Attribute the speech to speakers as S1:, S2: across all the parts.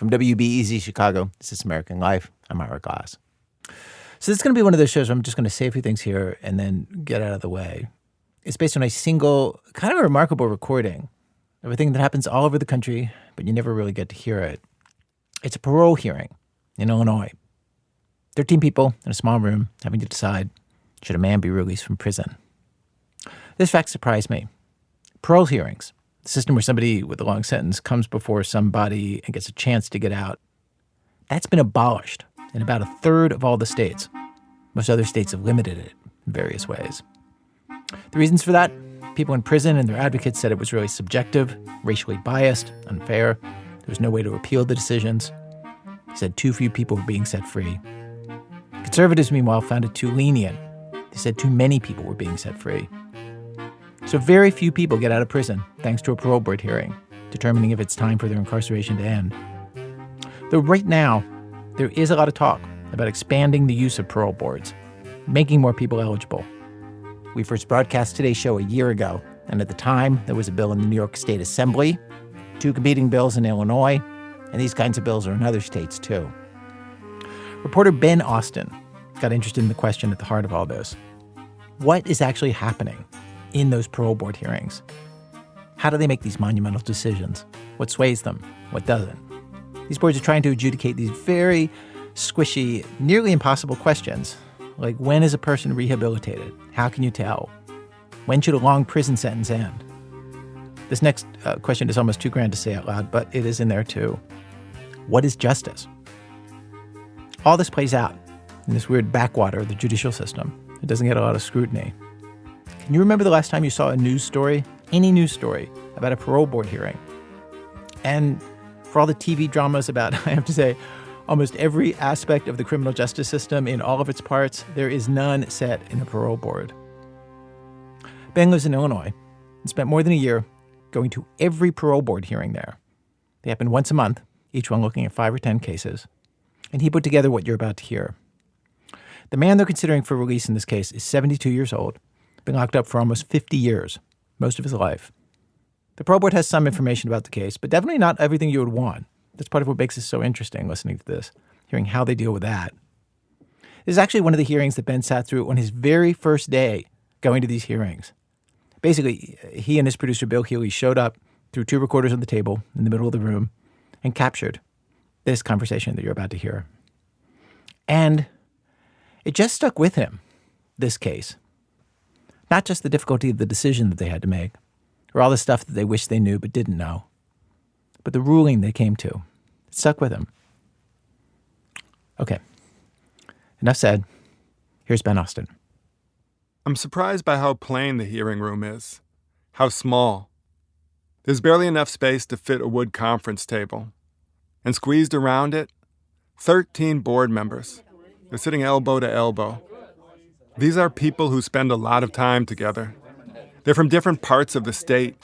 S1: From WBEZ Chicago, this is American Life. I'm Ira Glass. So this is going to be one of those shows where I'm just going to say a few things here and then get out of the way. It's based on a single, kind of a remarkable recording of a thing that happens all over the country, but you never really get to hear it. It's a parole hearing in Illinois. 13 people in a small room having to decide, should a man be released from prison? This fact surprised me. Parole hearings, the system where somebody with a long sentence comes before somebody and gets a chance to get out, that's been abolished in about a third of all the states. Most other states have limited it in various ways. The reasons for that? People in prison and their advocates said it was really subjective, racially biased, unfair. There was no way to appeal the decisions. He said too few people were being set free. Conservatives, meanwhile, found it too lenient. They said too many people were being set free. So very few people get out of prison thanks to a parole board hearing, determining if it's time for their incarceration to end. Though right now, there is a lot of talk about expanding the use of parole boards, making more people eligible. We first broadcast today's show a year ago, and at the time, there was a bill in the New York State Assembly, 2 competing bills in Illinois, and these kinds of bills are in other states too. Reporter Ben Austen got interested in the question at the heart of all this. What is actually happening in those parole board hearings? How do they make these monumental decisions? What sways them? What doesn't? These boards are trying to adjudicate these very squishy, nearly impossible questions, like when is a person rehabilitated? How can you tell? When should a long prison sentence end? This next question is almost too grand to say out loud, but it is in there too. What is justice? All this plays out in this weird backwater of the judicial system. It doesn't get a lot of scrutiny. Can you remember the last time you saw a news story, any news story, about a parole board hearing? And for all the TV dramas about, I have to say, almost every aspect of the criminal justice system in all of its parts, there is none set in a parole board. Ben lives in Illinois and spent more than a year going to every parole board hearing there. They happen once a month, each one looking at 5 or 10 cases. And he put together what you're about to hear. The man they're considering for release in this case is 72 years old, been locked up for almost 50 years, most of his life. The parole board has some information about the case, but definitely not everything you would want. That's part of what makes this so interesting, listening to this, hearing how they deal with that. This is actually one of the hearings that Ben sat through on his very first day going to these hearings. Basically, he and his producer, Bill Healy, showed up, threw 2 recorders on the table in the middle of the room, and captured this conversation that you're about to hear. And it just stuck with him, this case. Not just the difficulty of the decision that they had to make, or all the stuff that they wished they knew but didn't know, but the ruling they came to. It stuck with him. Okay. Enough said. Here's Ben Austen.
S2: I'm surprised by how plain the hearing room is. How small. There's barely enough space to fit a wood conference table. And squeezed around it, 13 board members. They're sitting elbow to elbow. These are people who spend a lot of time together. They're from different parts of the state,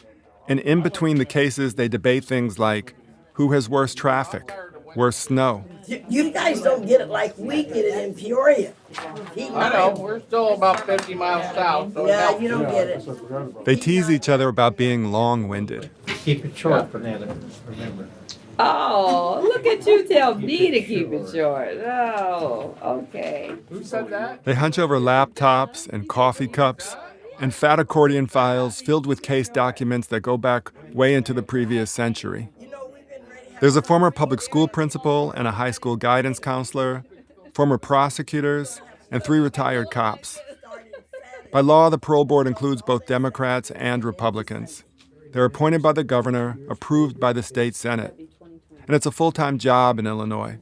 S2: and in between the cases, they debate things like who has worse traffic, worse snow.
S3: You guys don't get it like we get it in Peoria.
S4: I know, we're still about 50 miles south. So
S3: yeah, you don't get it.
S2: They tease each other about being long-winded.
S5: Keep it short, Fernanda, remember.
S6: Oh, look at you tell me to keep it short. Oh, okay.
S4: Who said that?
S2: They hunch over laptops and coffee cups and fat accordion files filled with case documents that go back way into the previous century. There's a former public school principal and a high school guidance counselor, former prosecutors, and 3 retired cops. By law, the parole board includes both Democrats and Republicans. They're appointed by the governor, approved by the state senate. And it's a full-time job in Illinois.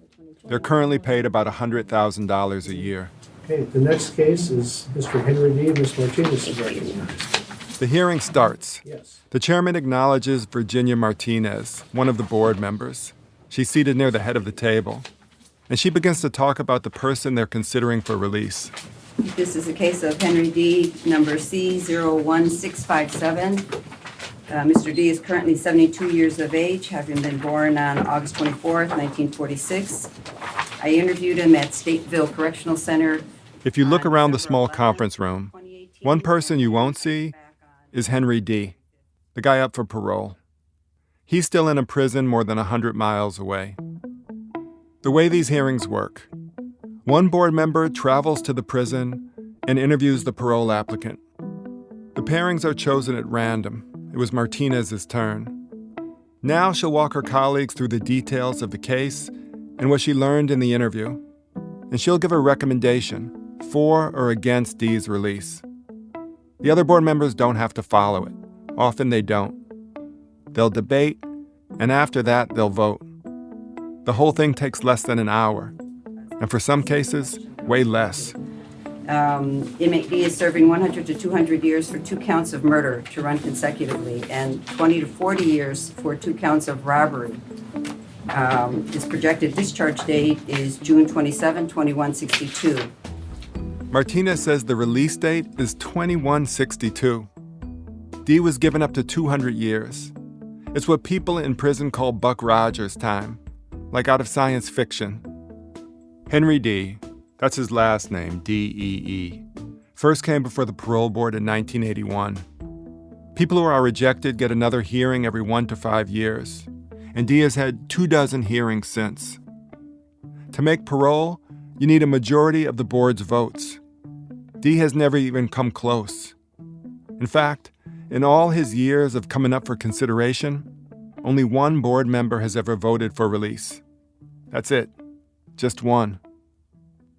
S2: They're currently paid about $100,000 a year.
S5: Okay, the next case is Mr. Henry Dee. Ms. Martinez is recognized.
S2: The hearing starts.
S5: Yes.
S2: The chairman acknowledges Virginia Martinez, one of the board members. She's seated near the head of the table. And she begins to talk about the person they're considering for release.
S7: This is a case of Henry Dee, number C01657. Mr. Dee is currently 72 years of age, having been born on August 24th, 1946. I interviewed him at Stateville Correctional Center.
S2: If you look around the small conference room, one person you won't see is Henry Dee, the guy up for parole. He's still in a prison more than 100 miles away. The way these hearings work: one board member travels to the prison and interviews the parole applicant. The pairings are chosen at random. It was Martinez's turn. Now she'll walk her colleagues through the details of the case and what she learned in the interview, and she'll give a recommendation for or against Dee's release. The other board members don't have to follow it. Often they don't. They'll debate, and after that, they'll vote. The whole thing takes less than an hour, and for some cases, way less.
S7: Inmate D is serving 100 to 200 years for 2 counts of murder to run consecutively, and 20 to 40 years for 2 counts of robbery. His projected discharge date is June 27, 2162.
S2: Martinez says the release date is 2162. Dee was given up to 200 years. It's what people in prison call Buck Rogers time, like out of science fiction. Henry Dee, that's his last name, D-E-E, first came before the parole board in 1981. People who are rejected get another hearing every 1 to 5 years, and Dee has had 24 hearings since. To make parole, you need a majority of the board's votes. Dee has never even come close. In fact, in all his years of coming up for consideration, only 1 board member has ever voted for release. That's it. Just 1.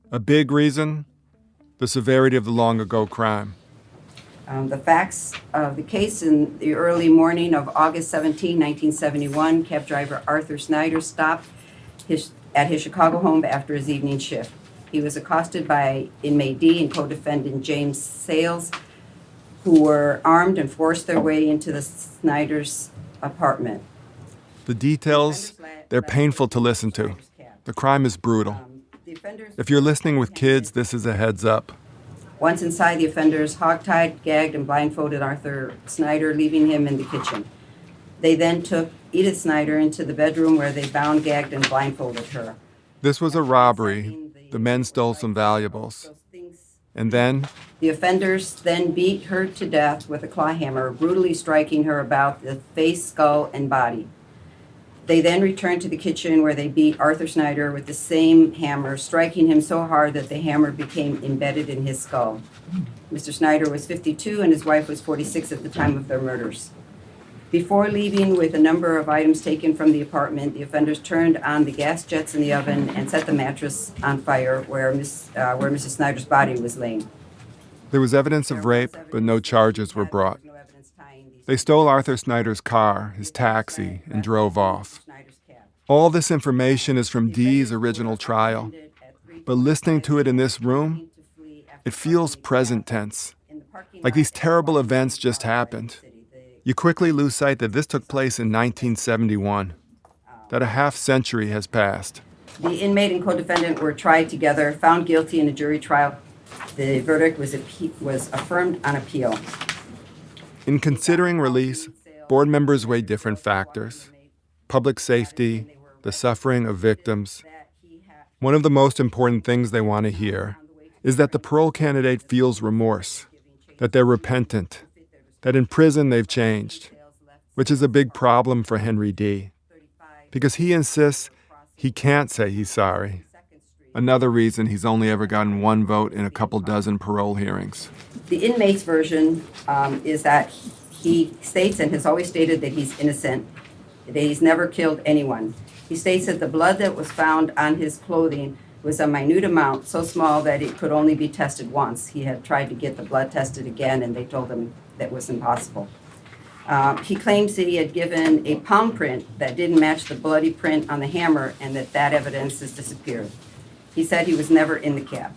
S2: A big reason? The severity of the long-ago crime.
S7: The facts of the case: in the early morning of August 17, 1971, cab driver Arthur Snyder stopped at his Chicago home after his evening shift. He was accosted by inmate D and co-defendant James Sales, who were armed and forced their way into the Snyder's apartment.
S2: The details, they're painful to listen to. The crime is brutal. If you're listening with kids, this is a heads up.
S7: Once inside, the offenders hogtied, gagged, and blindfolded Arthur Snyder, leaving him in the kitchen. They then took Edith Snyder into the bedroom where they bound, gagged, and blindfolded her.
S2: This was a robbery. The men stole some valuables. And then?
S7: The offenders then beat her to death with a claw hammer, brutally striking her about the face, skull, and body. They then returned to the kitchen where they beat Arthur Snyder with the same hammer, striking him so hard that the hammer became embedded in his skull. Mr. Snyder was 52 and his wife was 46 at the time of their murders. Before leaving with a number of items taken from the apartment, the offenders turned on the gas jets in the oven and set the mattress on fire where Mrs. Snyder's body was laying.
S2: There was evidence of rape, but no charges were brought. They stole Arthur Snyder's car, his taxi, and drove off. All this information is from Dee's original trial, but listening to it in this room, it feels present tense, like these terrible events just happened. You quickly lose sight that this took place in 1971, that a half-century has passed.
S7: The inmate and co-defendant were tried together, found guilty in a jury trial. The verdict was affirmed on appeal.
S2: In considering release, board members weigh different factors: public safety, the suffering of victims. One of the most important things they want to hear is that the parole candidate feels remorse, that they're repentant, that in prison they've changed, which is a big problem for Henry Dee, because he insists he can't say he's sorry. Another reason he's only ever gotten 1 vote in a couple dozen parole hearings.
S7: The inmate's version is that he states and has always stated that he's innocent, that he's never killed anyone. He states that the blood that was found on his clothing was a minute amount, so small that it could only be tested once. He had tried to get the blood tested again, and they told him that was impossible. He claims that he had given a palm print that didn't match the bloody print on the hammer, and that evidence has disappeared. He said he was never in the cab.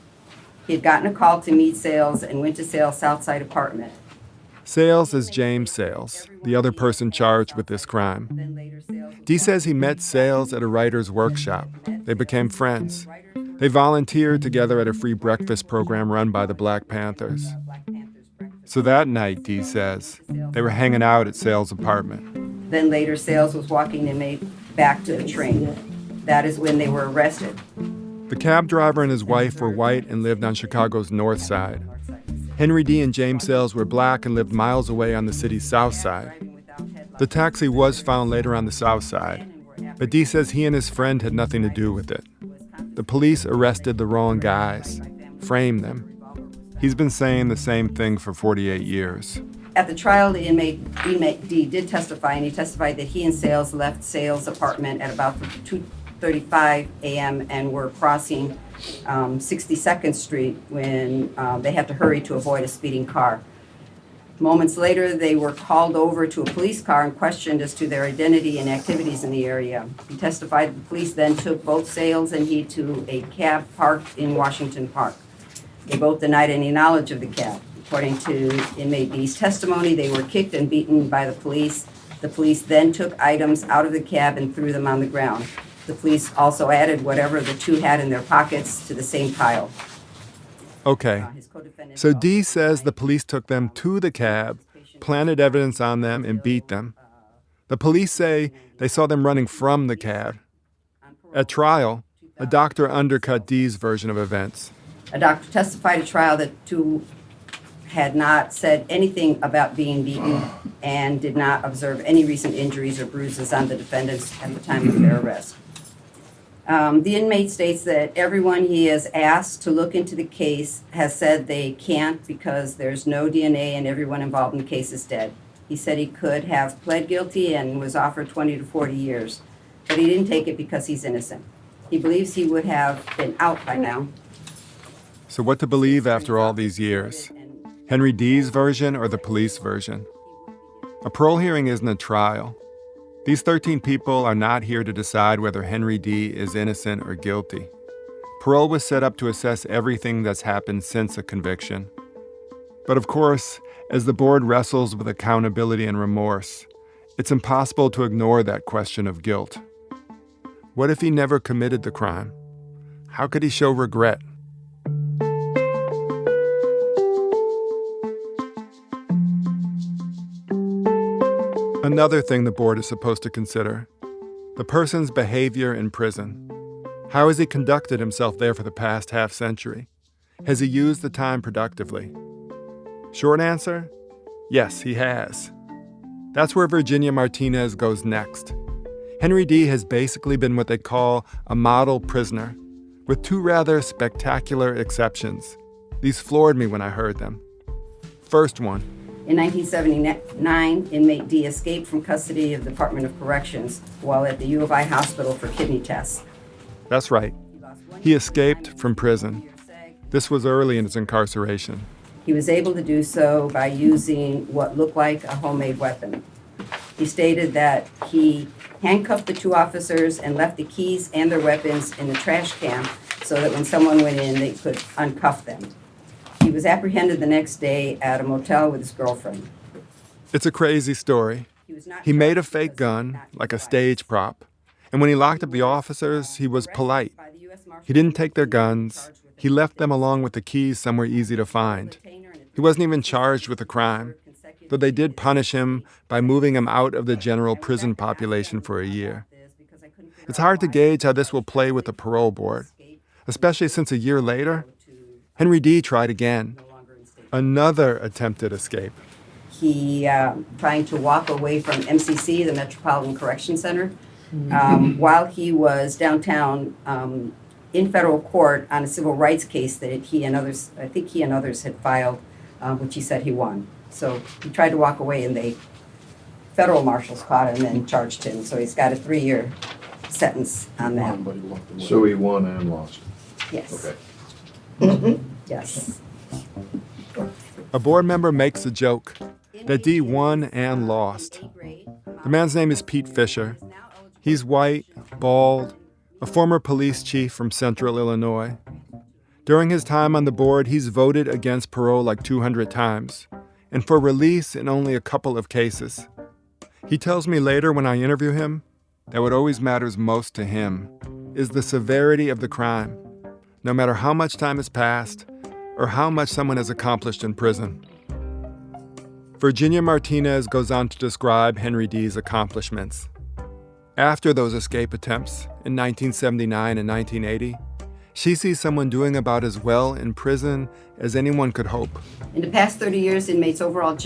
S7: He had gotten a call to meet Sales and went to Sales' Southside apartment.
S2: Sales is James Sales, the other person charged with this crime. Dee says he met Sales at a writer's workshop. They became friends. They volunteered together at a free breakfast program run by the Black Panthers. So that night, Dee says, they were hanging out at Sales' apartment.
S7: Then later, Sales was walking the inmate back to the train. That is when they were arrested.
S2: The cab driver and his wife were white and lived on Chicago's north side. Henry Dee and James Sales were black and lived miles away on the city's south side. The taxi was found later on the south side, but Dee says he and his friend had nothing to do with it. the police arrested the wrong guys, framed them. He's been saying the same thing for 48 years.
S7: At the trial, the inmate Dee did testify, and he testified that he and Sales left Sales' apartment at about 2:35 a.m. and were crossing 62nd Street when they had to hurry to avoid a speeding car. Moments later, they were called over to a police car and questioned as to their identity and activities in the area. He testified that the police then took both Sales and he to a cab parked in Washington Park. They both denied any knowledge of the cab. According to inmate Dee's testimony, they were kicked and beaten by the police. The police then took items out of the cab and threw them on the ground. The police also added whatever the two had in their pockets to the same pile.
S2: Okay, so Dee says the police took them to the cab, planted evidence on them, and beat them. The police say they saw them running from the cab. At trial, a doctor undercut Dee's version of events.
S7: A doctor testified at trial that two had not said anything about being beaten and did not observe any recent injuries or bruises on the defendants at the time of their arrest. The inmate states that everyone he has asked to look into the case has said they can't because there's no DNA and everyone involved in the case is dead. He said he could have pled guilty and was offered 20 to 40 years, but he didn't take it because he's innocent. He believes he would have been out by now.
S2: So what to believe after all these years? Henry Dee's version or the police version? A parole hearing isn't a trial. These 13 people are not here to decide whether Henry Dee is innocent or guilty. Parole was set up to assess everything that's happened since a conviction. But of course, as the board wrestles with accountability and remorse, it's impossible to ignore that question of guilt. What if he never committed the crime? How could he show regret? Another thing the board is supposed to consider: the person's behavior in prison. How has he conducted himself there for the past half-century? Has he used the time productively? Short answer: yes, he has. That's where Virginia Martinez goes next. Henry Dee has basically been what they call a model prisoner, with two rather spectacular exceptions. These floored me when I heard them. First one.
S7: In 1979, inmate Dee escaped from custody of the Department of Corrections while at the U of I hospital for kidney tests.
S2: That's right. He escaped from prison. This was early in his incarceration.
S7: He was able to do so by using what looked like a homemade weapon. He stated that he handcuffed the two officers and left the keys and their weapons in the trash can so that when someone went in, they could uncuff them. He was apprehended the next day at a motel with his girlfriend.
S2: It's a crazy story. He made a fake gun, like a stage prop, and when he locked up the officers, he was polite. He didn't take their guns. He left them along with the keys somewhere easy to find. He wasn't even charged with a crime, though they did punish him by moving him out of the general prison population for a year. It's hard to gauge how this will play with the parole board, especially since a year later, Henry Dee tried again. Another attempted escape.
S7: He trying to walk away from MCC, the Metropolitan Correction Center, while he was downtown in federal court on a civil rights case that he and others had filed, which he said he won. So he tried to walk away and federal marshals caught him and charged him. So he's got a 3-year sentence on that.
S8: So he won and lost?
S7: Yes.
S8: Okay.
S7: Yes.
S2: A board member makes a joke that Dee won and lost. The man's name is Pete Fisher. He's white, bald, a former police chief from central Illinois. During his time on the board, he's voted against parole like 200 times, and for release in only a couple of cases. He tells me later when I interview him that what always matters most to him is the severity of the crime, no matter how much time has passed or how much someone has accomplished in prison. Virginia Martinez goes on to describe Henry Dee's accomplishments. After those escape attempts in 1979 and 1980, she sees someone doing about as well in prison as anyone could hope.
S7: In the past 30 years, inmates' overall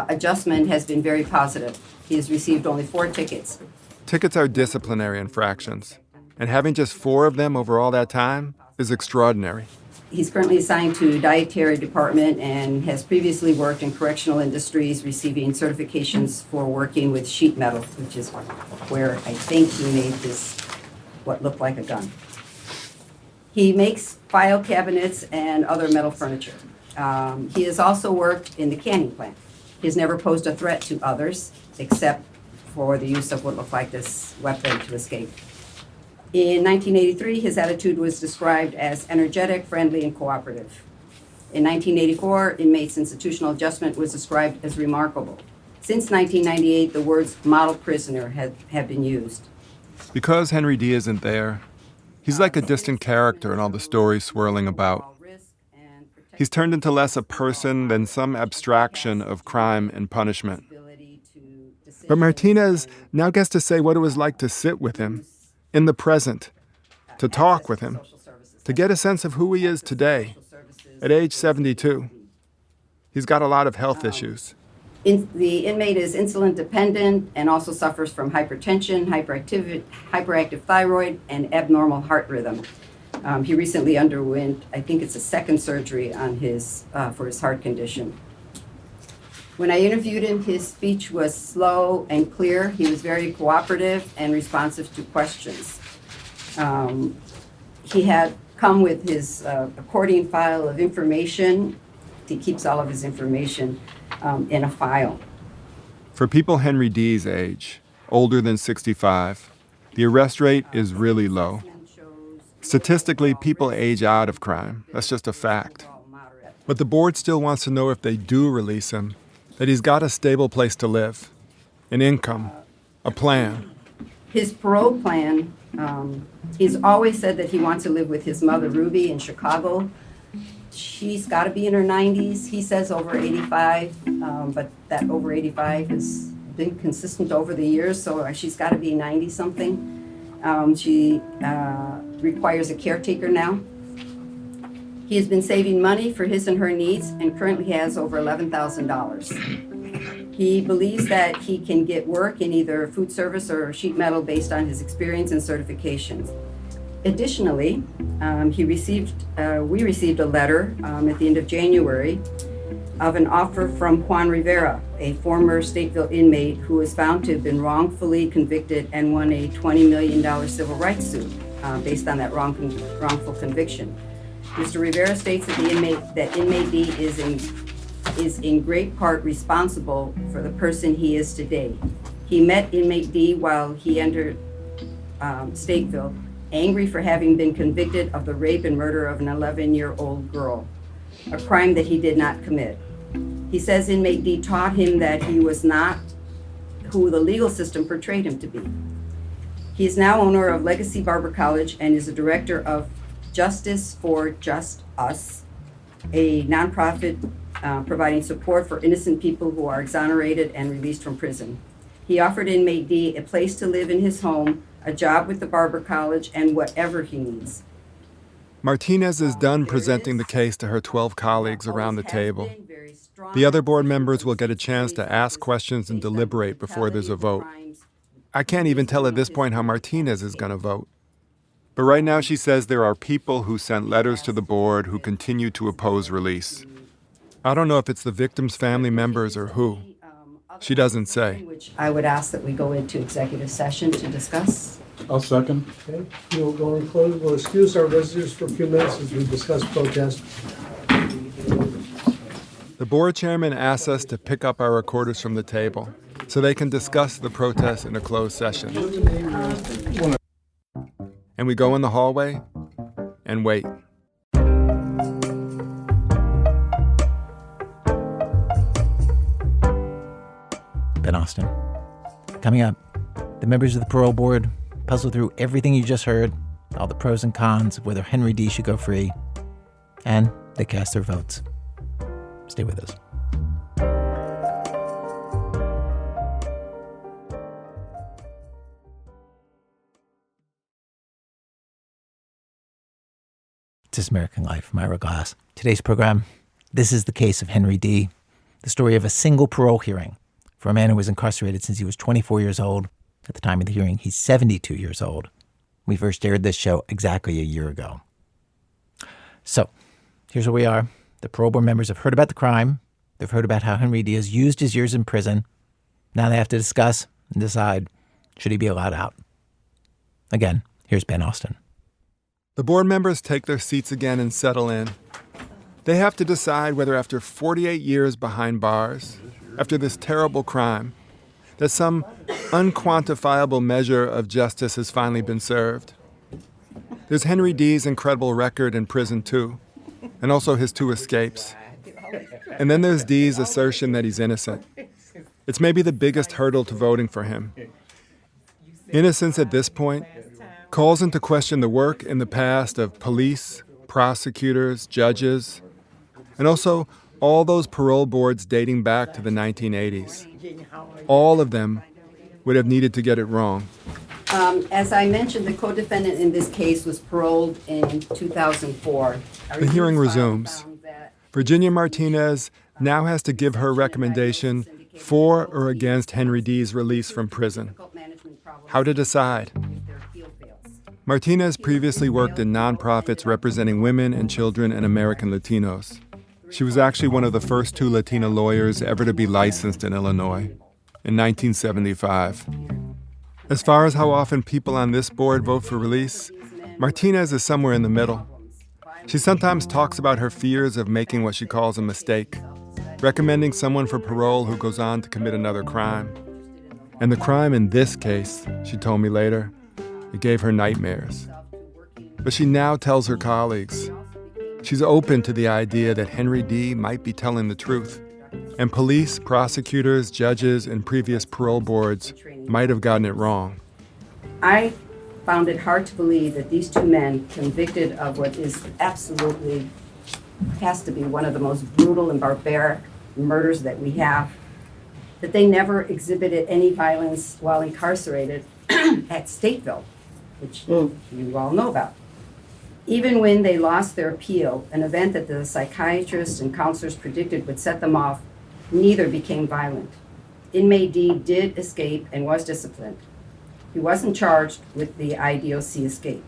S7: adjustment has been very positive. He has received only 4 tickets.
S2: Tickets are disciplinary infractions. And having just 4 of them over all that time is extraordinary.
S7: He's currently assigned to dietary department and has previously worked in correctional industries, receiving certifications for working with sheet metal, which is where I think he made this, what looked like a gun. He makes file cabinets and other metal furniture. He has also worked in the canning plant. He has never posed a threat to others, except for the use of what looked like this weapon to escape. In 1983, his attitude was described as energetic, friendly, and cooperative. In 1984, inmates' institutional adjustment was described as remarkable. Since 1998, the words model prisoner have been used.
S2: Because Henry Dee isn't there, he's like a distant character in all the stories swirling about. He's turned into less a person than some abstraction of crime and punishment. But Martinez now gets to say what it was like to sit with him, in the present, to talk with him, to get a sense of who he is today, at age 72. He's got a lot of health issues.
S7: The inmate is insulin dependent and also suffers from hypertension, hyperactive thyroid, and abnormal heart rhythm. He recently underwent, I think it's a second surgery on for his heart condition. When I interviewed him, his speech was slow and clear. He was very cooperative and responsive to questions. He had come with his accordion file of information. He keeps all of his information in a file.
S2: For people Henry Dee's age, older than 65, the arrest rate is really low. Statistically, people age out of crime. That's just a fact. But the board still wants to know if they do release him, that he's got a stable place to live, an income, a plan.
S7: His parole plan, he's always said that he wants to live with his mother, Ruby, in Chicago. She's got to be in her 90s. He says over 85, but that over 85 has been consistent over the years, so she's got to be 90-something. She requires a caretaker now. He has been saving money for his and her needs and currently has over $11,000. He believes that he can get work in either food service or sheet metal based on his experience and certifications. Additionally, we received a letter at the end of January of an offer from Juan Rivera, a former Stateville inmate who was found to have been wrongfully convicted and won a $20 million civil rights suit based on that wrongful conviction. Mr. Rivera states that inmate Dee is in great part responsible for the person he is today. He met inmate Dee while he entered Stateville, angry for having been convicted of the rape and murder of an 11-year-old girl, a crime that he did not commit. He says inmate Dee taught him that he was not who the legal system portrayed him to be. He is now owner of Legacy Barber College and is a director of Justice for Just Us, a nonprofit providing support for innocent people who are exonerated and released from prison. He offered inmate Dee a place to live in his home, a job with the Barber College, and whatever he needs.
S2: Martinez is done presenting the case to her 12 colleagues around the table. The other board members will get a chance to ask questions and deliberate before there's a vote. I can't even tell at this point how Martinez is going to vote. But right now she says there are people who sent letters to the board who continue to oppose release. I don't know if it's the victim's family members or who. She doesn't say.
S7: Which I would ask that we go into executive session to discuss.
S8: I'll second.
S5: Okay, we'll go and close. We'll excuse our visitors for a few minutes as we discuss protest.
S2: The board chairman asks us to pick up our recorders from the table so they can discuss the protest in a closed session. And we go in the hallway and wait.
S1: Ben Austen. Coming up, the members of the parole board puzzle through everything you just heard, all the pros and cons of whether Henry Dee should go free, and they cast their votes. Stay with us. This American Life, I'm Ira Glass. Today's program, this is the case of Henry Dee, the story of a single parole hearing for a man who was incarcerated since he was 24 years old. At the time of the hearing, he's 72 years old. We first aired this show exactly a year ago. So, here's where we are. The parole board members have heard about the crime. They've heard about how Henry Dee has used his years in prison. Now they have to discuss and decide, should he be allowed out? Again, here's Ben Austen.
S2: The board members take their seats again and settle in. They have to decide whether after 48 years behind bars, after this terrible crime, that some unquantifiable measure of justice has finally been served. There's Henry Dee's incredible record in prison, too, and also his 2 escapes. And then there's Dee's assertion that he's innocent. It's maybe the biggest hurdle to voting for him. Innocence at this point calls into question the work in the past of police, prosecutors, judges, and also all those parole boards dating back to the 1980s. All of them would have needed to get it wrong.
S7: As I mentioned, the co-defendant in this case was paroled in 2004.
S2: The hearing resumes. Virginia Martinez now has to give her recommendation for or against Henry Dee's release from prison. How to decide. Martinez previously worked in nonprofits representing women and children and American Latinos. She was actually one of the first 2 Latina lawyers ever to be licensed in Illinois in 1975. As far as how often people on this board vote for release, Martinez is somewhere in the middle. She sometimes talks about her fears of making what she calls a mistake, recommending someone for parole who goes on to commit another crime. And the crime in this case, she told me later, it gave her nightmares. But she now tells her colleagues she's open to the idea that Henry Dee might be telling the truth, and police, prosecutors, judges, and previous parole boards might have gotten it wrong.
S7: I found it hard to believe that these 2 men, convicted of what is absolutely, has to be one of the most brutal and barbaric murders that we have, that they never exhibited any violence while incarcerated at Stateville, which you all know about. Even when they lost their appeal, an event that the psychiatrists and counselors predicted would set them off, neither became violent. Inmate Dee did escape and was disciplined. He wasn't charged with the IDOC escape.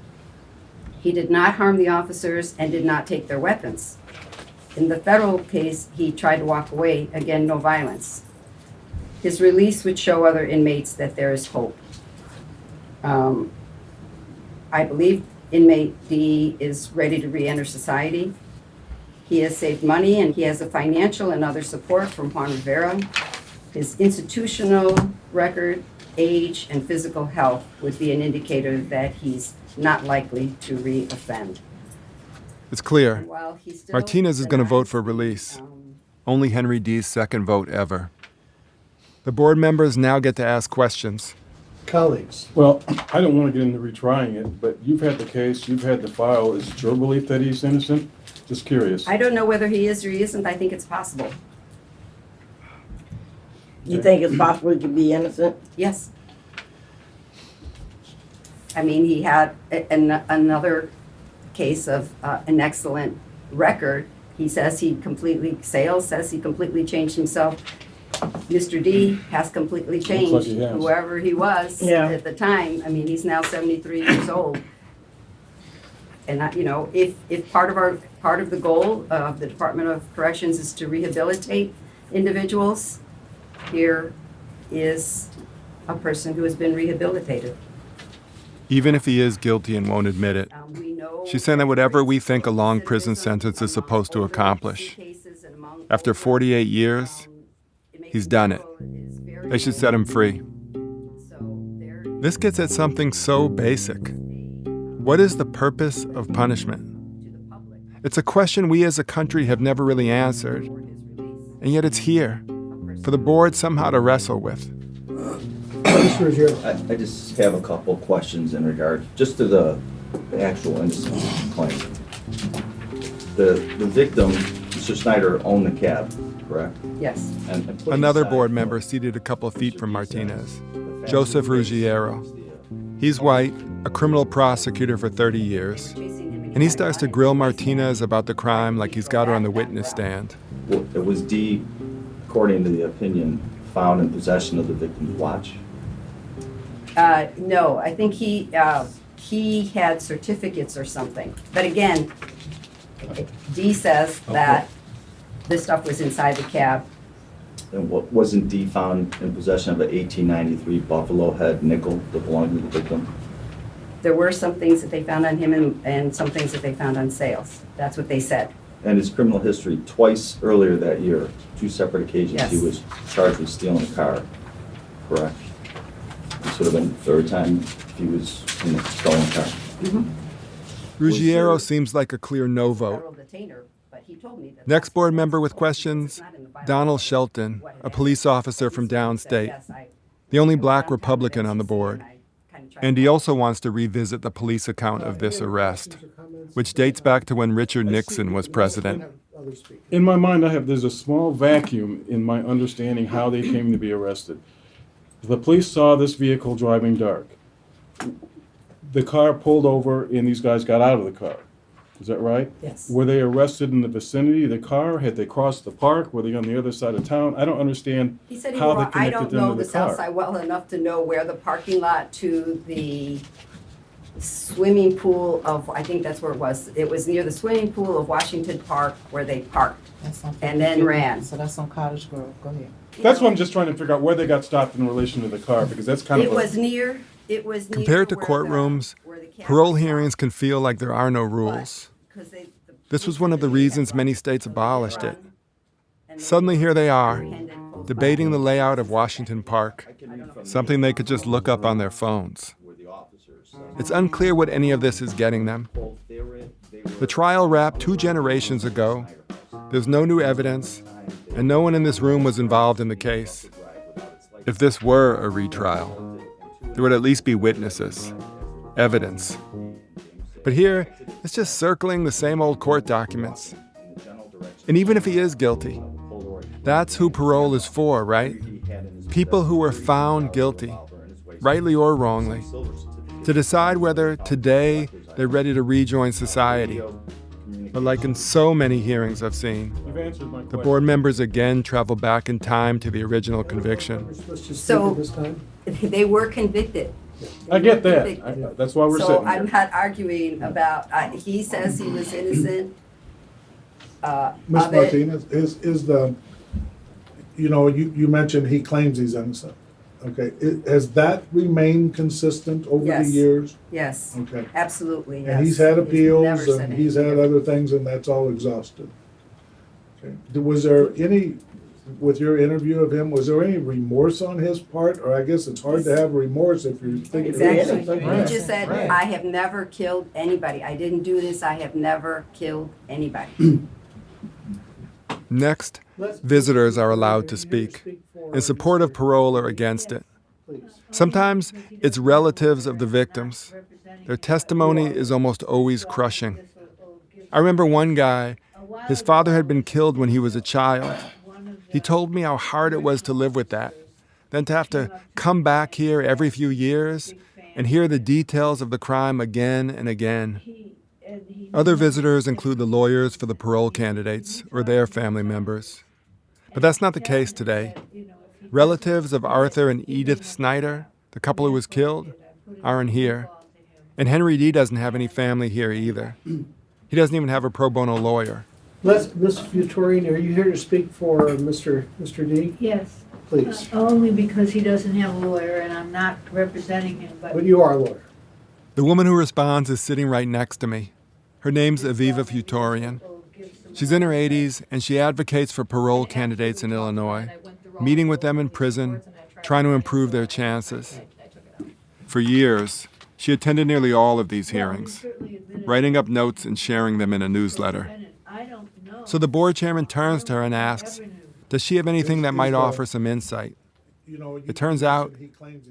S7: He did not harm the officers and did not take their weapons. In the federal case, he tried to walk away, again, no violence. His release would show other inmates that there is hope. I believe inmate Dee is ready to re-enter society. He has saved money and he has the financial and other support from Juan Rivera. His institutional record, age, and physical health would be an indicator that he's not likely to re-offend.
S2: It's clear.
S7: While he still
S2: Martinez is going to vote for
S7: denies-
S2: release. Only Henry Dee's second vote ever. The board members now get to ask questions.
S5: Colleagues,
S9: Well, I don't want to get into retrying it, but you've had the case, you've had the file. Is it your belief that he's innocent? Just curious.
S7: I don't know whether he is or he isn't. I think it's possible.
S3: You think it's possible he could be innocent?
S7: Yes. I mean, he had another case of an excellent record. He says Sales says he completely changed himself. Mr. Dee has completely changed,
S9: like he has.
S7: whoever he was
S3: Yeah.
S7: at the time. I mean, he's now 73 years old. And, if part of the goal of the Department of Corrections is to rehabilitate individuals, here is a person who has been rehabilitated.
S2: Even if he is guilty and won't admit it.
S7: We know
S2: She's saying that whatever we think a long prison sentence is supposed to accomplish, after 48 years, he's done it. They should set him free. This gets at something so basic. What is the purpose of punishment? It's a question we as a country have never really answered, and yet it's here, for the board somehow to wrestle with.
S5: Mr. Ruggiero.
S10: I just have a couple questions in regard just to the actual innocence claim. The victim, Mr. Snyder, owned the cab, correct?
S7: Yes.
S10: And putting
S2: Another
S10: aside
S2: board
S10: the-
S2: member seated a couple of feet from Martinez,
S10: the fact
S2: Joseph
S10: that he
S2: Ruggiero. He's white, a criminal prosecutor for 30 years, and he starts to grill Martinez about the crime like he's got her on the witness stand.
S10: It was Dee, according to the opinion, found in possession of the victim's watch.
S7: No, I think he had certificates or something. But again, Dee says that this stuff was inside the cab.
S10: And wasn't Dee found in possession of an 1893 Buffalo Head nickel that belonged to the victim?
S7: There were some things that they found on him and some things that they found on sales. That's what they said.
S10: And his criminal history, twice earlier that year, 2 separate occasions, he
S7: Yes.
S10: was charged with stealing a car, correct? This would have been the third time he was in a stolen car.
S2: Ruggiero seems like a clear no vote.
S7: Federal detainer, but he told me that
S2: Next
S7: that's-
S2: board member with
S7: it's
S2: questions,
S7: not in the Bible.
S2: Donald Shelton, a police officer from downstate, the only black Republican on the board. And he also wants to revisit the police account of this arrest, which dates back to when Richard Nixon was president.
S9: In my mind, there's a small vacuum in my understanding how they came to be arrested. The police saw this vehicle driving dark. The car pulled over and these guys got out of the car. Is that right?
S7: Yes.
S9: Were they arrested in the vicinity of the car? Had they crossed the park? Were they on the other side of town? I don't understand
S7: He said
S9: how they
S7: I
S9: connected
S7: don't
S9: them
S7: know
S9: to
S7: the
S9: the
S7: south
S9: car.
S7: side well enough to know where the parking lot to the swimming pool of, I think that's where it was. It was near the swimming pool of Washington Park where they parked and then ran.
S11: So that's on Cottage Grove. Go ahead.
S9: That's what I'm just trying to figure out, where they got stopped in relation to the car, because that's kind of
S7: It was near
S2: Compared to
S7: where
S2: courtrooms,
S7: where the cab
S2: parole
S7: was
S2: hearings
S7: stopped.
S2: can feel like there are no rules.
S7: But 'cause
S2: This was one of the reasons many states abolished it. Suddenly here they are, debating the layout of Washington Park, something they could just look up on their phones. It's unclear what any of this is getting them. The trial wrapped 2 generations ago. There's no new evidence, and no one in this room was involved in the case. If this were a retrial, there would at least be witnesses, evidence. But here, it's just circling the same old court documents. And even if he is guilty, that's who parole is for, right? People who were found guilty, rightly or wrongly, to decide whether today they're ready to rejoin society. But like in so many hearings I've seen,
S9: You've answered my
S2: the
S9: question.
S2: board members again travel back in time to the original conviction.
S5: Let's just
S7: So-
S5: keep it this time.
S7: They were convicted.
S9: I get
S7: They were
S9: that.
S7: convicted.
S9: That's why we're
S7: So
S9: sitting
S7: I'm
S9: here.
S7: not arguing about, he says he was innocent
S8: Ms.
S7: of it.
S8: Martinez, is the, you mentioned he claims he's innocent. Okay, has that remained consistent over the
S7: Yes.
S8: years?
S7: Yes,
S8: Okay.
S7: absolutely, yes.
S8: And he's had
S7: never
S8: appeals
S7: said
S8: and he's had
S7: anything.
S8: other things and that's all exhausted. Okay. Was there any, with your interview of him, was there any remorse on his part? Or I guess it's hard to have remorse if you're thinking.
S7: Exactly.
S5: Right.
S7: He just said,
S5: Right.
S7: I have never killed anybody. I didn't do this. I have never killed anybody.
S2: Next, visitors are allowed to speak, in support of parole or against it. Sometimes it's relatives of the victims. Their testimony is almost always crushing. I remember one guy, his father had been killed when he was a child. He told me how hard it was to live with that, then to have to come back here every few years and hear the details of the crime again and again. Other visitors include the lawyers for the parole candidates or their family members. But that's not the case today. Relatives of Arthur and Edith Snyder, the couple who was killed, aren't here. And Henry Dee doesn't have any family here either. He doesn't even have a pro bono lawyer.
S5: Ms. Futorian, are you here to speak for Mr. Dee?
S11: Yes.
S5: Please.
S11: Only because he doesn't have a lawyer and I'm not representing him,
S5: But you are a lawyer.
S2: The woman who responds is sitting right next to me. Her name's Aviva Futorian. She's in her 80s, and she advocates for parole candidates in Illinois, meeting with them in prison, trying to improve their chances. For years, she attended nearly all of these hearings, writing up notes and sharing them in a newsletter. So the board chairman turns to her and asks, does she have anything that might offer some insight? It turns out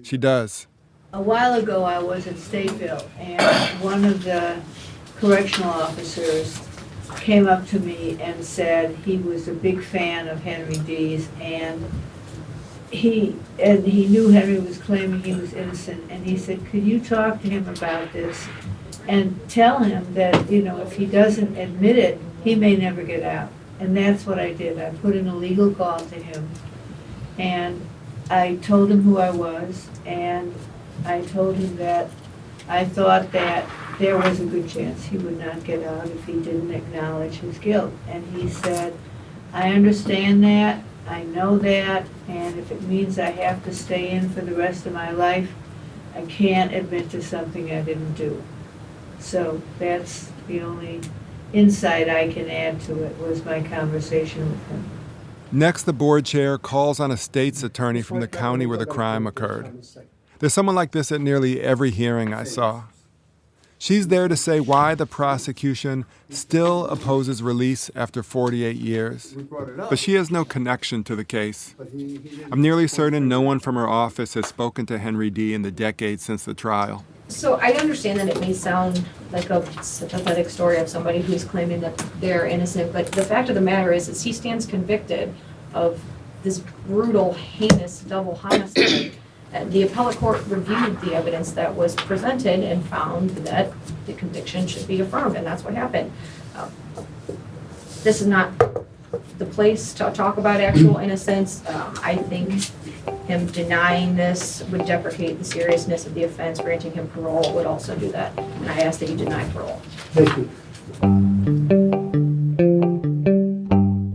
S2: she does.
S11: A while ago, I was at Stateville, and one of the correctional officers came up to me and said he was a big fan of Henry Dee's, and he knew Henry was claiming he was innocent, and he said, could you talk to him about this and tell him that, if he doesn't admit it, he may never get out. And that's what I did. I put in a legal call to him, and I told him who I was, and I told him that I thought that there was a good chance he would not get out if he didn't acknowledge his guilt. And he said, I understand that, I know that, and if it means I have to stay in for the rest of my life, I can't admit to something I didn't do. So that's the only insight I can add to it, was my conversation with him.
S2: Next, the board chair calls on a state's attorney from the county where the crime occurred. There's someone like this at nearly every hearing I saw. She's there to say why the prosecution still opposes release after 48 years. But she has no connection to the case. I'm nearly certain no one from her office has spoken to Henry Dee in the decades since the trial.
S12: So I understand that it may sound like a sympathetic story of somebody who's claiming that they're innocent, but the fact of the matter is he stands convicted of this brutal, heinous double homicide. The appellate court reviewed the evidence that was presented and found that the conviction should be affirmed, and that's what happened. This is not the place to talk about actual innocence. I think him denying this would deprecate the seriousness of the offense. Granting him parole would also do that, and I ask that you deny parole.
S5: Thank you.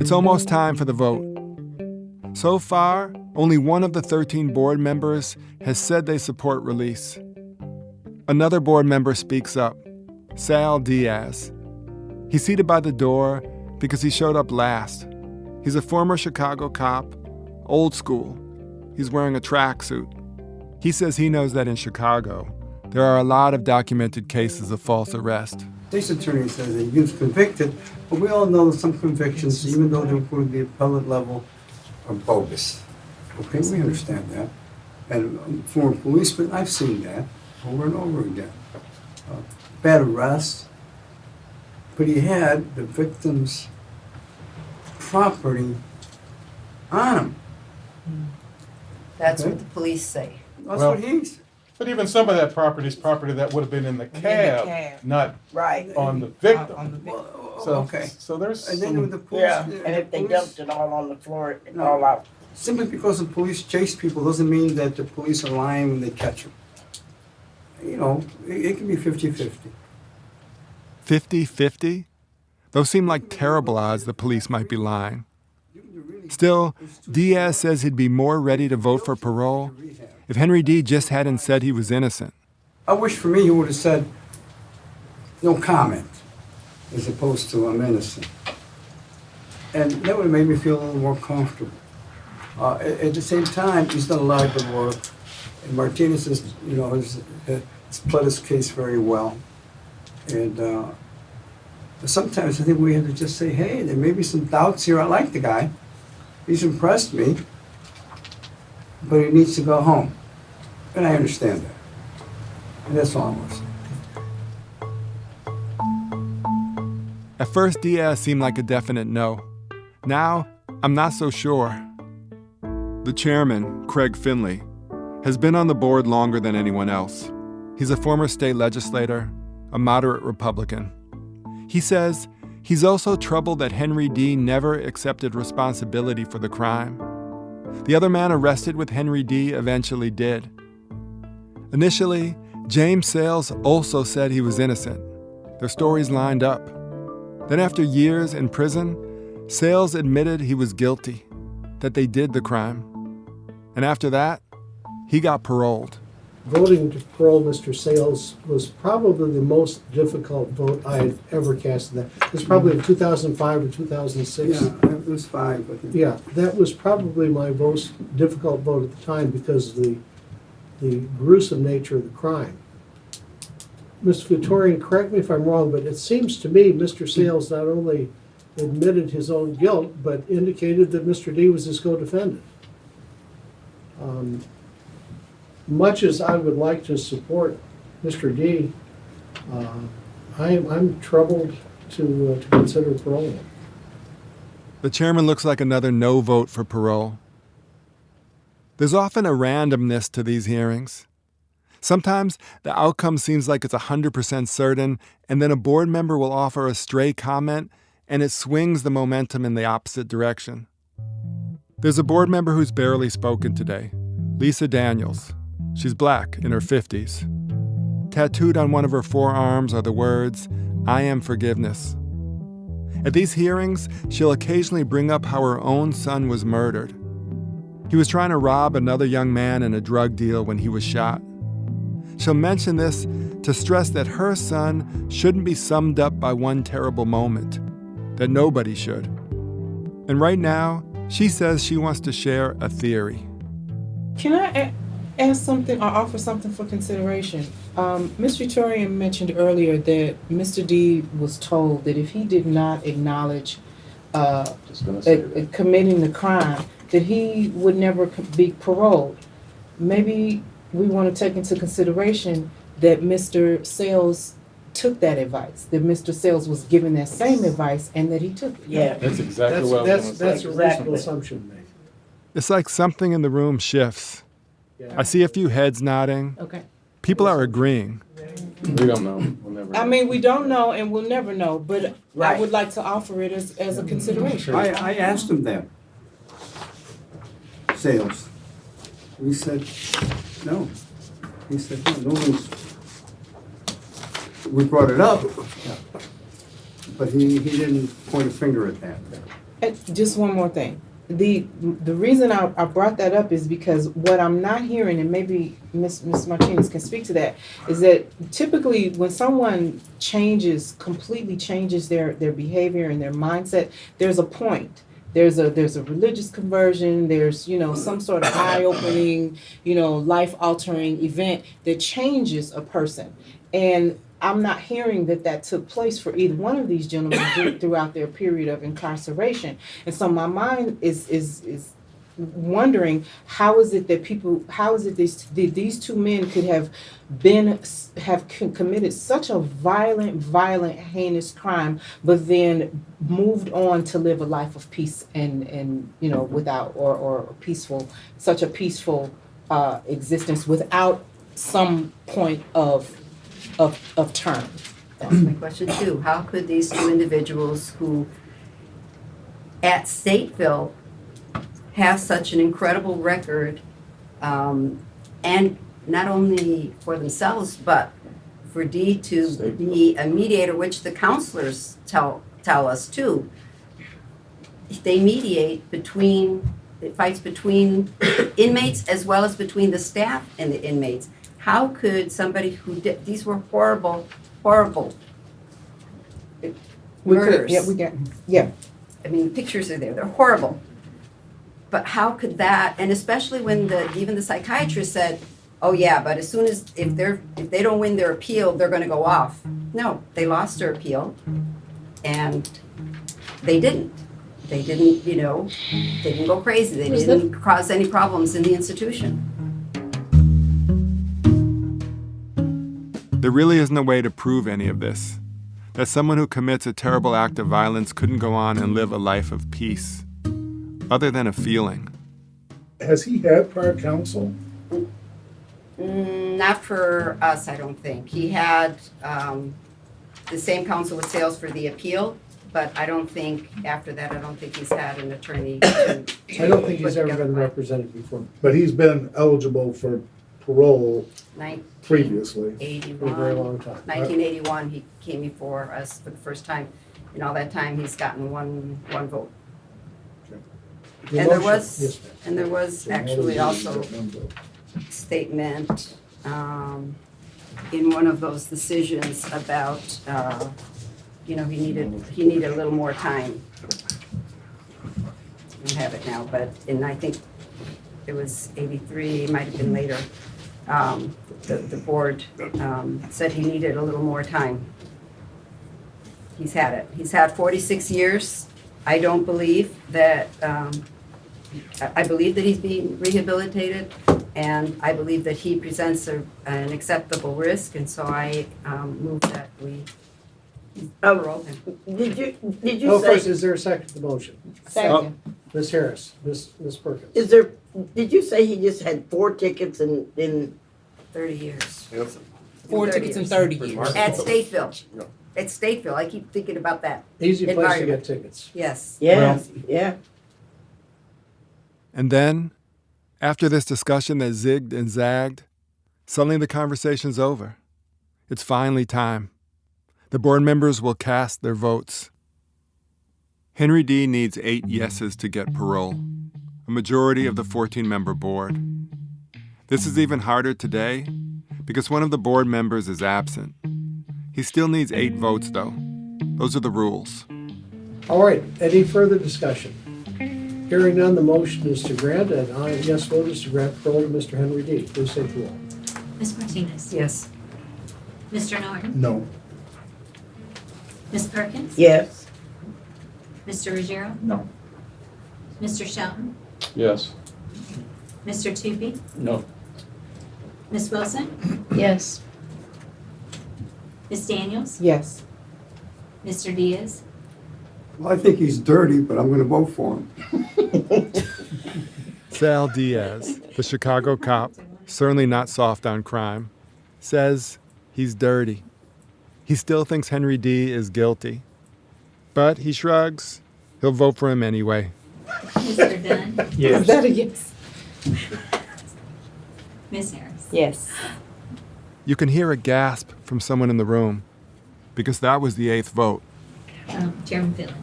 S2: It's almost time for the vote. So far, only one of the 13 board members has said they support release. Another board member speaks up, Sal Diaz. He's seated by the door because he showed up last. He's a former Chicago cop, old school. He's wearing a tracksuit. He says he knows that in Chicago, there are a lot of documented cases of false arrest.
S13: State's attorney says that he was convicted, but we all know that some convictions, even though they're for the appellate level, are bogus. Okay, we understand that. And former policeman, I've seen that over and over again. Bad arrest, but he had the victim's property on him.
S7: That's
S13: Okay.
S7: what the police say.
S13: That's
S9: Well,
S13: what he's.
S9: But even some of that property is property that would have been in the cab, not
S3: Right.
S9: on the victim.
S13: Well,
S9: So,
S13: okay.
S9: so there's
S13: And then
S9: some,
S13: with the police,
S3: Yeah,
S13: the
S3: and if they
S13: police-
S3: dumped it all on the floor, it
S13: No.
S3: all out.
S13: Simply because the police chase people doesn't mean that the police are lying when they catch them. You know, it can be 50-50.
S2: 50-50? Those seem like terrible odds the police might be lying. Still, Diaz says he'd be more ready to vote for parole if Henry Dee just hadn't said he was innocent.
S13: I wish for me he would have said, no comment, as opposed to I'm innocent. And that would have made me feel a little more comfortable. At the same time, he's done a lot of good work. And Martinez has, has pled his case very well. And sometimes I think we have to just say, hey, there may be some doubts here. I like the guy. He's impressed me. But he needs to go home. And I understand that. And that's all I'm going to say.
S2: At first, Diaz seemed like a definite no. Now, I'm not so sure. The chairman, Craig Finley, has been on the board longer than anyone else. He's a former state legislator, a moderate Republican. He says he's also troubled that Henry Dee never accepted responsibility for the crime. The other man arrested with Henry Dee eventually did. Initially, James Sales also said he was innocent. Their stories lined up. Then after years in prison, Sales admitted he was guilty, that they did the crime. And after that, he got paroled.
S5: Voting to parole Mr. Sales was probably the most difficult vote I had ever cast in that. It was probably in 2005 or 2006.
S13: Yeah, it was 5. But
S5: Yeah, that was probably my most difficult vote at the time because of the gruesome nature of the crime. Mr. Victorian, correct me if I'm wrong, but it seems to me Mr. Sales not only admitted his own guilt, but indicated that Mr. Dee was his co-defendant. Much as I would like to support Mr. Dee, I'm troubled to consider parole.
S2: The chairman looks like another no vote for parole. There's often a randomness to these hearings. Sometimes the outcome seems like it's 100% certain, and then a board member will offer a stray comment, and it swings the momentum in the opposite direction. There's a board member who's barely spoken today, Lisa Daniels. She's black, in her 50s. Tattooed on one of her forearms are the words, "I am forgiveness." At these hearings, she'll occasionally bring up how her own son was murdered. He was trying to rob another young man in a drug deal when he was shot. She'll mention this to stress that her son shouldn't be summed up by one terrible moment, that nobody should. And right now, she says she wants to share a theory.
S14: Can I ask something or offer something for consideration? Ms. Victorian mentioned earlier that Mr. Dee was told that if he did not acknowledge committing the crime, that he would never be paroled. Maybe we want to take into consideration that Mr. Sales took that advice, that Mr. Sales was given that same advice and that he took it.
S3: Yeah.
S9: That's exactly what I was going to say.
S5: That's a reasonable assumption to make.
S2: It's like something in the room shifts.
S5: Yeah.
S2: I see a few heads nodding.
S14: Okay.
S2: People are agreeing.
S9: We don't know. We'll never know.
S14: I mean, we don't know and we'll never know, but I
S3: Right.
S14: would like to offer it as a consideration.
S13: I asked him that. Sales. We said, no. He said, no one's, we brought it up, but he didn't point a finger at that.
S14: And just one more thing. The reason I brought that up is because what I'm not hearing, and maybe Ms. Martinez can speak to that, is that typically when someone completely changes their behavior and their mindset, there's a point. There's a religious conversion, there's, some sort of eye-opening, life-altering event that changes a person. And I'm not hearing that took place for either one of these gentlemen throughout their period of incarceration. And so my mind is wondering how is it that these two men could have committed such a violent, heinous crime, but then moved on to live a life of peace and without or peaceful, such a peaceful existence without some point of term.
S7: That's my question too. How could these two individuals who at Stateville have such an incredible record, and not only for themselves, but for Dee to be a mediator, which the counselors tell us too. They mediate fights between inmates as well as between the staff and the inmates. How could somebody who did, these were horrible murders.
S14: Yeah.
S7: I mean, the pictures are there, they're horrible. But how could that, and especially when even the psychiatrist said, oh yeah, but as soon as, if they don't win their appeal, they're gonna go off. No, they lost their appeal, and they didn't. They didn't, they didn't go crazy, they didn't cause any problems in the institution.
S2: There really isn't a way to prove any of this. That someone who commits a terrible act of violence couldn't go on and live a life of peace, other than a feeling.
S8: Has he had prior counsel?
S7: Not for us, I don't think. He had the same counsel with Sales for the appeal, but I don't think, after that, I don't think he's had an attorney to
S5: I don't think he's ever been represented before. But he's been eligible for parole previously for a very long time.
S7: 1981, he came before us for the first time. In all that time, he's gotten one vote.
S5: The
S7: And there
S5: motion-
S7: was,
S5: yes, ma'am.
S7: and there was actually also statement in one of those decisions about, he needed a little more time. I don't have it now, but I think it was 83, it might have been later. The board said he needed a little more time. He's had it. He's had 46 years. I don't believe that, I believe that he's being rehabilitated, and I believe that he presents an acceptable risk, and so I move that we parole him.
S3: Did you
S5: Oh,
S3: say,
S5: first, is there a second to the motion?
S14: Second.
S5: Ms. Harris, Ms. Perkins.
S3: did you say he just had 4 tickets in
S7: 30 years.
S14: 4 tickets in 30 years.
S7: At Stateville. At Stateville. I keep thinking about that.
S5: Easy place to
S7: environment.
S5: get tickets.
S7: Yes.
S3: Yeah.
S2: And then, after this discussion that zigged and zagged, suddenly the conversation's over. It's finally time. The board members will cast their votes. Henry Dee needs 8 yeses to get parole, a majority of the 14-member board. This is even harder today because one of the board members is absent. He still needs 8 votes, though. Those are the rules.
S5: All right, any further discussion? Hearing none, the motion is to grant, and a yes vote is to grant parole to Mr. Henry Dee. Please take the roll.
S15: Ms. Martinez?
S7: Yes.
S15: Mr. Norton?
S8: No.
S15: Ms. Perkins?
S3: Yes.
S15: Mr. Ruggiero?
S10: No.
S15: Mr. Shelton?
S9: Yes.
S15: Mr. Tupy?
S10: No.
S15: Ms. Wilson?
S12: Yes.
S15: Ms. Daniels?
S14: Yes.
S15: Mr. Diaz?
S13: Well, I think he's dirty, but I'm gonna vote for him.
S2: Sal Diaz, the Chicago cop, certainly not soft on crime, says he's dirty. He still thinks Henry Dee is guilty. But he shrugs. He'll vote for him anyway.
S15: Mr. Dunn?
S14: Is that a yes?
S15: Ms. Harris?
S14: Yes.
S2: You can hear a gasp from someone in the room because that was the 8th vote.
S15: Chairman Finley?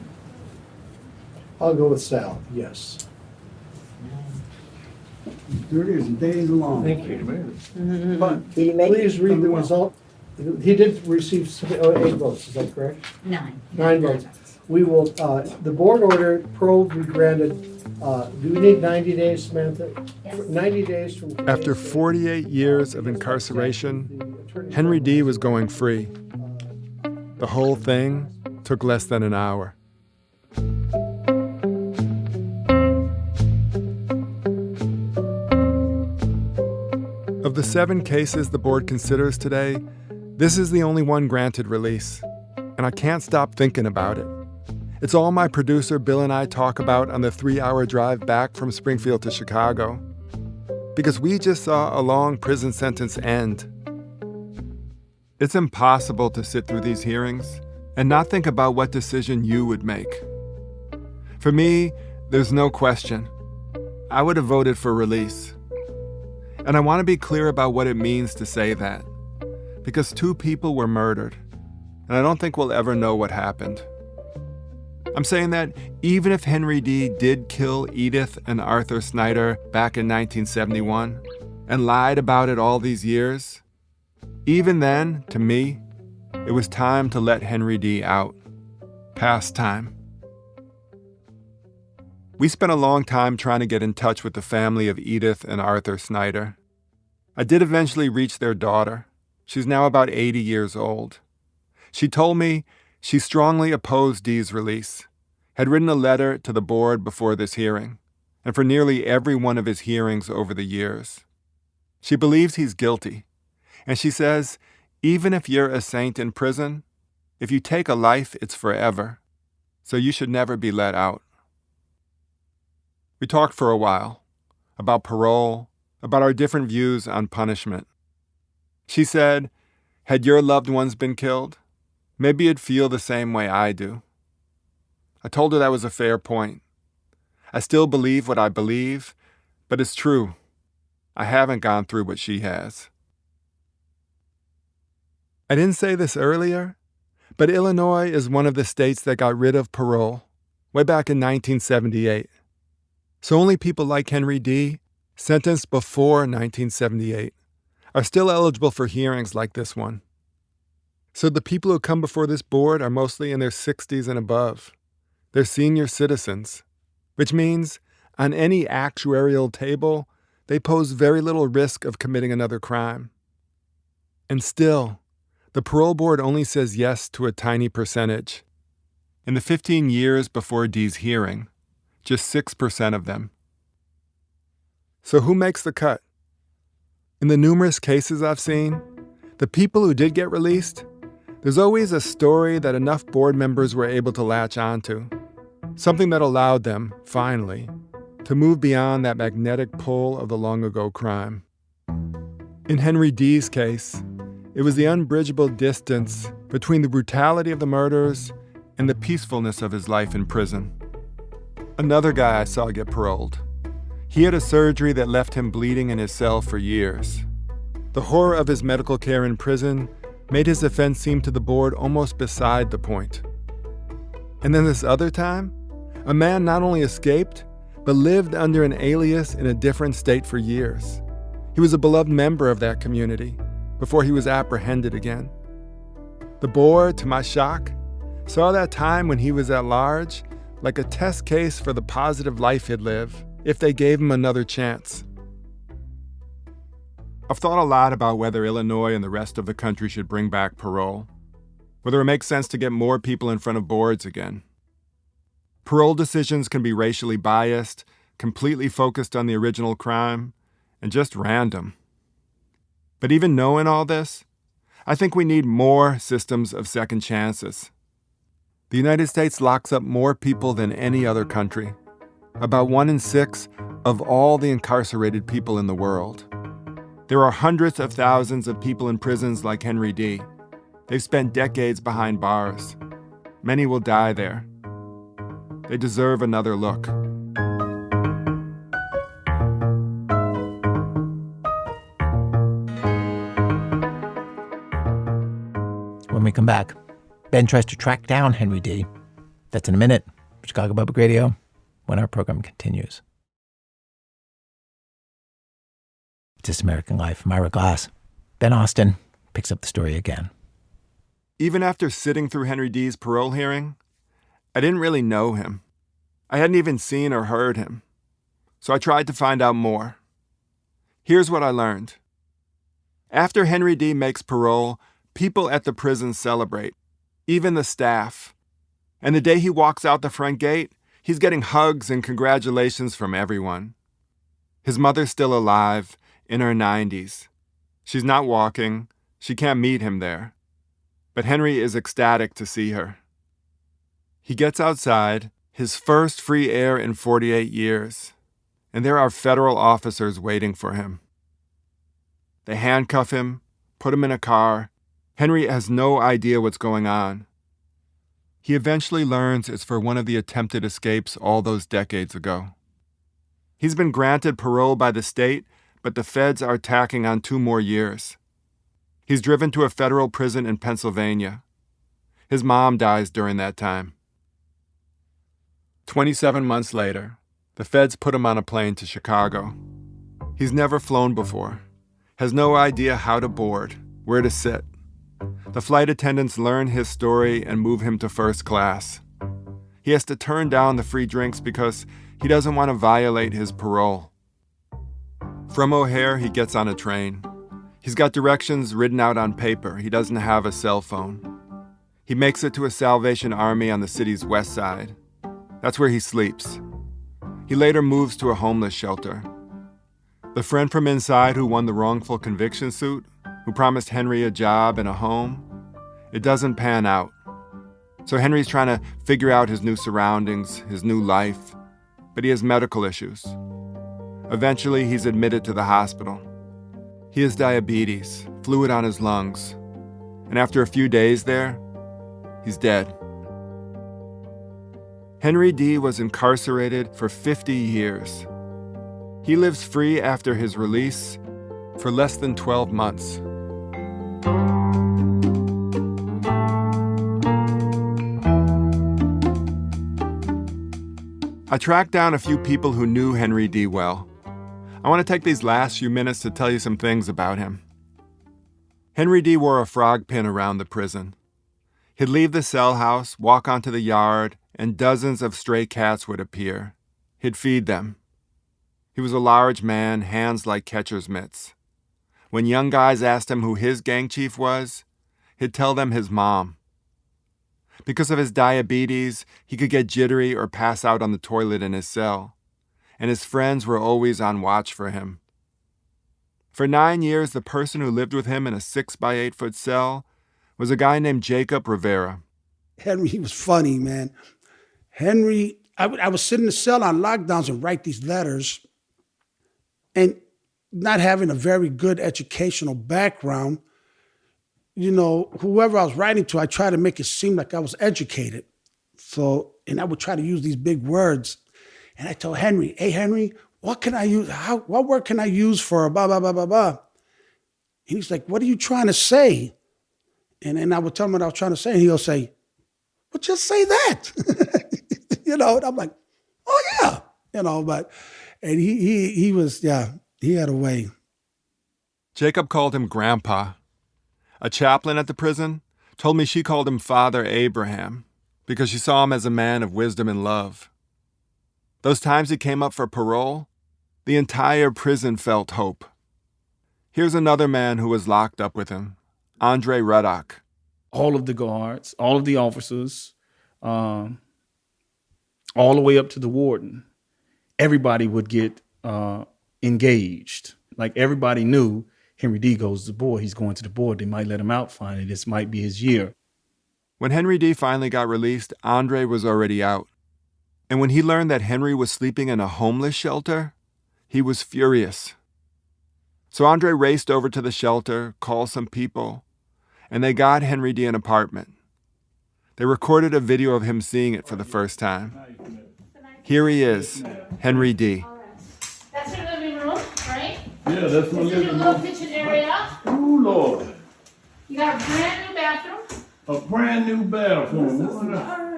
S5: I'll go with Sal, yes.
S13: Dirty as a day's long.
S8: Thank you.
S5: But
S3: Did he make it?
S5: please read the result. He did receive 8 votes, is that correct?
S15: 9.
S5: 9 votes. We will, the board order, parole be granted, do we need 90 days, Samantha?
S15: Yes.
S5: 90 days from today.
S2: After 48 years of incarceration, Henry Dee was going free. The whole thing took less than an hour. Of the 7 cases the board considers today, this is the only one granted release, and I can't stop thinking about it. It's all my producer Bill and I talk about on the 3-hour drive back from Springfield to Chicago, because we just saw a long prison sentence end. It's impossible to sit through these hearings and not think about what decision you would make. For me, there's no question. I would have voted for release. And I want to be clear about what it means to say that, because 2 people were murdered, and I don't think we'll ever know what happened. I'm saying that even if Henry Dee did kill Edith and Arthur Snyder back in 1971 and lied about it all these years, even then, to me, it was time to let Henry Dee out. Past time. We spent a long time trying to get in touch with the family of Edith and Arthur Snyder. I did eventually reach their daughter. She's now about 80 years old. She told me she strongly opposed Dee's release, had written a letter to the board before this hearing, and for nearly every one of his hearings over the years. She believes he's guilty, and she says, even if you're a saint in prison, if you take a life, it's forever, so you should never be let out. We talked for a while about parole, about our different views on punishment. She said, had your loved ones been killed, maybe you'd feel the same way I do. I told her that was a fair point. I still believe what I believe, but it's true. I haven't gone through what she has. I didn't say this earlier, but Illinois is one of the states that got rid of parole way back in 1978. So only people like Henry Dee, sentenced before 1978, are still eligible for hearings like this one. So the people who come before this board are mostly in their 60s and above. They're senior citizens, which means on any actuarial table, they pose very little risk of committing another crime. And still, the parole board only says yes to a tiny percentage. In the 15 years before Dee's hearing, just 6% of them. So who makes the cut? In the numerous cases I've seen, the people who did get released, there's always a story that enough board members were able to latch onto, something that allowed them, finally, to move beyond that magnetic pull of the long-ago crime. In Henry Dee's case, it was the unbridgeable distance between the brutality of the murders and the peacefulness of his life in prison. Another guy I saw get paroled. He had a surgery that left him bleeding in his cell for years. The horror of his medical care in prison made his offense seem to the board almost beside the point. And then this other time, a man not only escaped, but lived under an alias in a different state for years. He was a beloved member of that community before he was apprehended again. The board, to my shock, saw that time when he was at large like a test case for the positive life he'd live if they gave him another chance. I've thought a lot about whether Illinois and the rest of the country should bring back parole, whether it makes sense to get more people in front of boards again. Parole decisions can be racially biased, completely focused on the original crime, and just random. But even knowing all this, I think we need more systems of second chances. The United States locks up more people than any other country, about 1 in 6 of all the incarcerated people in the world. There are hundreds of thousands of people in prisons like Henry Dee. They've spent decades behind bars. Many will die there. They deserve another look.
S1: When we come back, Ben tries to track down Henry Dee. That's in a minute. Chicago Public Radio, when our program continues. This American Life. I'm Ira Glass. Ben Austen picks up the story again.
S2: Even after sitting through Henry Dee's parole hearing, I didn't really know him. I hadn't even seen or heard him. So I tried to find out more. Here's what I learned. After Henry Dee makes parole, people at the prison celebrate, even the staff. And the day he walks out the front gate, he's getting hugs and congratulations from everyone. His mother's still alive, in her 90s. She's not walking. She can't meet him there. But Henry is ecstatic to see her. He gets outside, his first free air in 48 years, and there are federal officers waiting for him. They handcuff him, put him in a car. Henry has no idea what's going on. He eventually learns it's for one of the attempted escapes all those decades ago. He's been granted parole by the state, but the feds are tacking on 2 more years. He's driven to a federal prison in Pennsylvania. His mom dies during that time. 27 months later, the feds put him on a plane to Chicago. He's never flown before, has no idea how to board, where to sit. The flight attendants learn his story and move him to first class. He has to turn down the free drinks because he doesn't want to violate his parole. From O'Hare, he gets on a train. He's got directions written out on paper. He doesn't have a cell phone. He makes it to a Salvation Army on the city's west side. That's where he sleeps. He later moves to a homeless shelter. The friend from inside who won the wrongful conviction suit, who promised Henry a job and a home, it doesn't pan out. So Henry's trying to figure out his new surroundings, his new life, but he has medical issues. Eventually, he's admitted to the hospital. He has diabetes, fluid on his lungs, and after a few days there, he's dead. Henry Dee was incarcerated for 50 years. He lives free after his release for less than 12 months. I tracked down a few people who knew Henry Dee well. I want to take these last few minutes to tell you some things about him. Henry Dee wore a frog pin around the prison. He'd leave the cell house, walk onto the yard, and dozens of stray cats would appear. He'd feed them. He was a large man, hands like catcher's mitts. When young guys asked him who his gang chief was, he'd tell them his mom. Because of his diabetes, he could get jittery or pass out on the toilet in his cell, and his friends were always on watch for him. For 9 years, the person who lived with him in a 6-by-8-foot cell was a guy named Jacob Rivera.
S16: Henry, he was funny, man. Henry, I would sit in the cell on lockdowns and write these letters, and not having a very good educational background, you know, whoever I was writing to, I tried to make it seem like I was educated. So, and I would try to use these big words. And I told Henry, hey, Henry, what can I use? What word can I use for blah, blah, blah, blah, blah? And he's like, what are you trying to say? And then I would tell him what I was trying to say, and he'll say, well, just say that. And I'm like, oh yeah. And he was, he had a way.
S2: Jacob called him Grandpa. A chaplain at the prison told me she called him Father Abraham because she saw him as a man of wisdom and love. Those times he came up for parole, the entire prison felt hope. Here's another man who was locked up with him, Andre Ruddock.
S17: All of the guards, all of the officers, all the way up to the warden, everybody would get engaged. Like everybody knew Henry Dee goes to the board. He's going to the board. They might let him out finally. This might be his year.
S2: When Henry Dee finally got released, Andre was already out. And when he learned that Henry was sleeping in a homeless shelter, he was furious. So Andre raced over to the shelter, called some people, and they got Henry Dee an apartment. They recorded a video of him seeing it for the first time. Here he is, Henry Dee.
S18: That's your living room, right?
S9: Yeah, that's my
S18: This is
S9: living
S18: your little
S9: room.
S18: kitchen area.
S9: Ooh, Lord.
S18: You got a brand new bathroom.
S9: A brand new bathroom.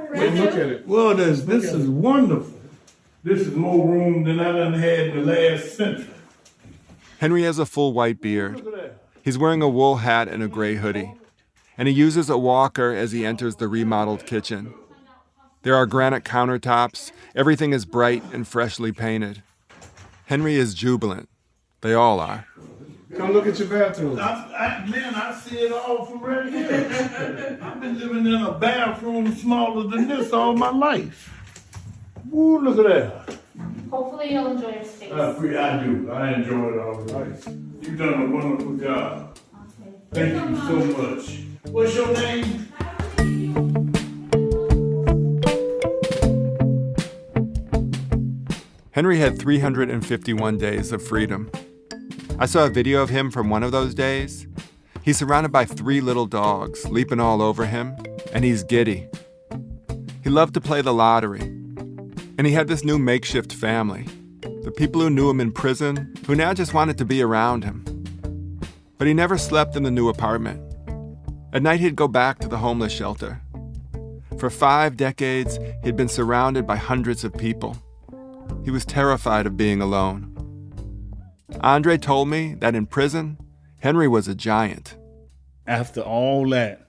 S18: Brand
S9: Look
S18: new.
S9: at it. Well, this is wonderful. This is more room than I done had in the last century.
S2: Henry has a full white beard. He's wearing a wool hat and a gray hoodie. And he uses a walker as he enters the remodeled kitchen. There are granite countertops. Everything is bright and freshly painted. Henry is jubilant. They all are.
S8: Come look at your bathroom.
S9: Man, I see it all from right here. I've been living in a bathroom smaller than this all my life. Ooh, look at that.
S18: Hopefully you'll enjoy your stay.
S9: I do. I enjoy it all right. You've done a wonderful job. Thank you so much. What's your name?
S2: Henry had 351 days of freedom. I saw a video of him from one of those days. He's surrounded by 3 little dogs, leaping all over him, and he's giddy. He loved to play the lottery. And he had this new makeshift family, the people who knew him in prison, who now just wanted to be around him. But he never slept in the new apartment. At night, he'd go back to the homeless shelter. For 5 decades, he'd been surrounded by hundreds of people. He was terrified of being alone. Andre told me that in prison, Henry was a giant.
S17: After all that,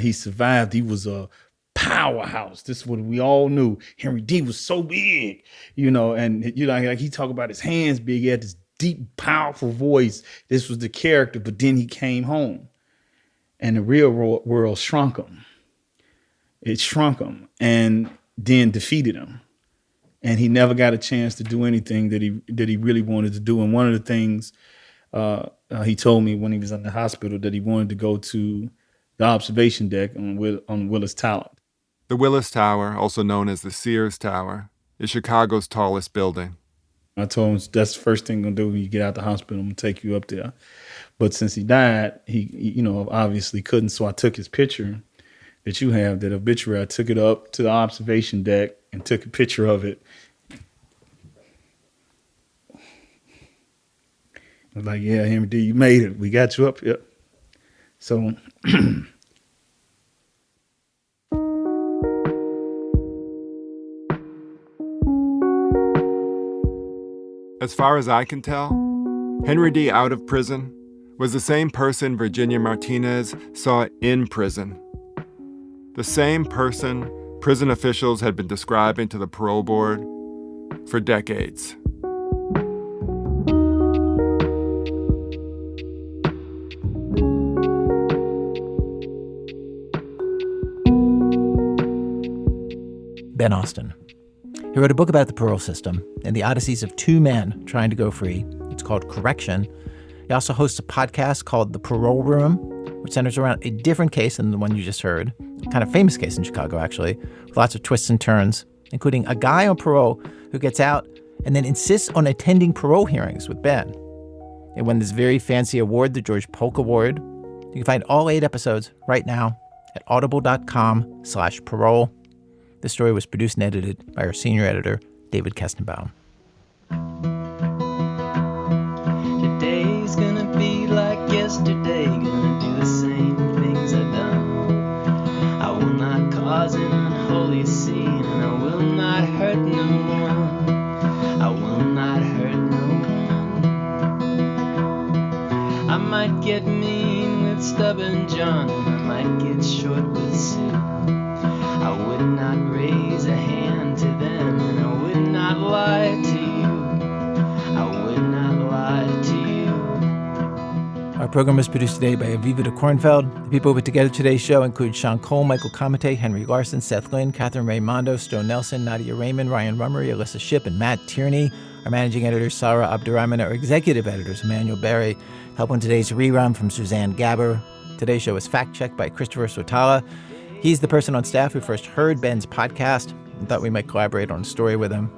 S17: he survived. He was a powerhouse. This is what we all knew. Henry Dee was so big, and like he talked about his hands big. He had this deep, powerful voice. This was the character, but then he came home and the real world shrunk him. It shrunk him and then defeated him. And he never got a chance to do anything that he really wanted to do. And one of the things he told me when he was in the hospital that he wanted to go to the observation deck on Willis Tower.
S2: The Willis Tower, also known as the Sears Tower, is Chicago's tallest building.
S17: I told him that's the first thing I'm gonna do when you get out the hospital. I'm gonna take you up there. But since he died, he obviously couldn't. So I took his picture that you have, that obituary. I took it up to the observation deck and took a picture of it. I was like, yeah, Henry Dee, you made it. We got you up here. So
S2: as far as I can tell, Henry Dee out of prison was the same person Virginia Martinez saw in prison. The same person prison officials had been describing to the parole board for decades.
S1: Ben Austen. He wrote a book about the parole system and the odysseys of 2 men trying to go free. It's called Correction. He also hosts a podcast called The Parole Room, which centers around a different case than the one you just heard. A kind of famous case in Chicago, actually, with lots of twists and turns, including a guy on parole who gets out and then insists on attending parole hearings with Ben. They won this very fancy award, the George Polk Award. You can find all 8 episodes right now at audible.com/parole. This story was produced and edited by our senior editor, David Kestenbaum.
S19: Today's gonna be like yesterday, gonna do cause an unholy scene, and I will not hurt no one. I will not hurt no one. I might get mean with stubborn John, and I might get short with Sue. I would not raise a hand to them, and I would not lie to you. I would not lie to you.
S1: Our program was produced today by Aviva de Kornfeld. The people who put together today's show include Sean Cole, Michael Comite, Henry Larson, Seth Lynn, Catherine Raimondo, Stone Nelson, Nadia Raymond, Ryan Rummery, Alyssa Shipp, and Matt Tierney. Our managing editor, Sarah Abdurrahman. Our executive editors, Emmanuel Berry. Help on today's rerun from Suzanne Gabber. Today's show was fact-checked by Christopher Sotala. He's the person on staff who first heard Ben's podcast and thought we might collaborate on a story with him.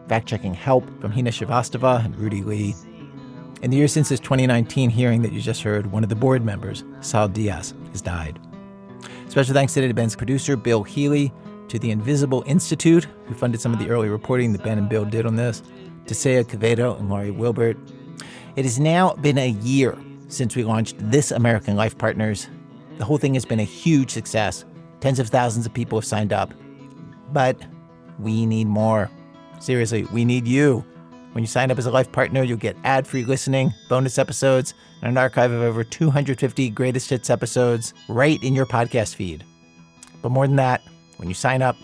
S1: Fact-checking help from Hina Shrivastava and Rudy Lee. In the years since his 2019 hearing that you just heard, one of the board members, Sal Diaz, has died. Special thanks today to Ben's producer, Bill Healy, to the Invisible Institute, who funded some of the early reporting that Ben and Bill did on this, to Saya Quevedo and Laurie Wilbert. It has now been a year since we launched This American Life Partners. The whole thing has been a huge success. Tens of thousands of people have signed up. But we need more. Seriously, we need you. When you sign up as a life partner, you'll get ad-free listening, bonus episodes, and an archive of over 250 greatest hits episodes right in your podcast feed. But more than that, when you sign up,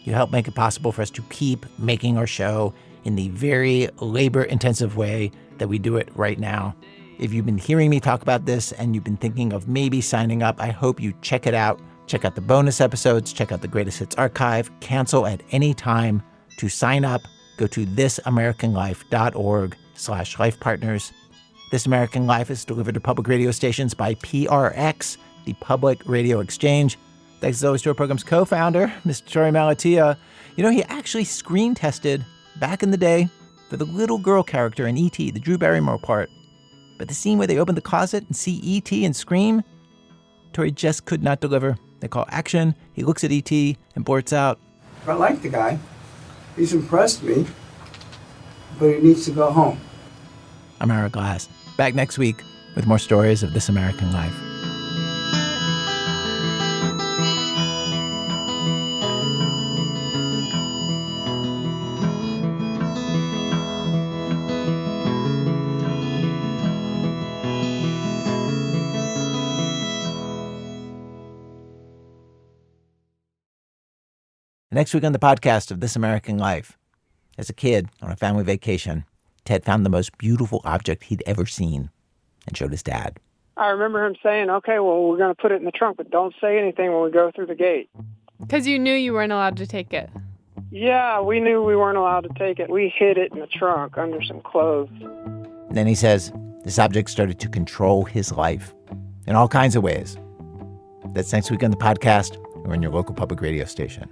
S1: you help make it possible for us to keep making our show in the very labor-intensive way that we do it right now. If you've been hearing me talk about this and you've been thinking of maybe signing up, I hope you check it out. Check out the bonus episodes, check out the Greatest Hits archive, cancel at any time. To sign up, go to thisamericanlife.org/lifepartners. This American Life is delivered to public radio stations by PRX, the Public Radio Exchange. Thanks as always to our program's co-founder, Mr. Tori Malatia. You know, he actually screen tested back in the day for the little girl character in E.T., the Drew Barrymore part. But the scene where they open the closet and see E.T. and scream, Tori just could not deliver. They call action. He looks at E.T. and blurts out,
S13: I like the guy. He's impressed me, but he needs to go home.
S1: I'm Ira Glass. Back next week with more stories of This American Life. Next week on the podcast of This American Life. As a kid on a family vacation, Ted found the most beautiful object he'd ever seen and showed his dad.
S20: I remember him saying, okay, well, we're going to put it in the trunk, but don't say anything when we go through the gate.
S21: Because you knew you weren't allowed to take it.
S20: Yeah, we knew we weren't allowed to take it. We hid it in the trunk under some clothes.
S1: And then he says this object started to control his life in all kinds of ways. That's next week on the podcast or on your local public radio station.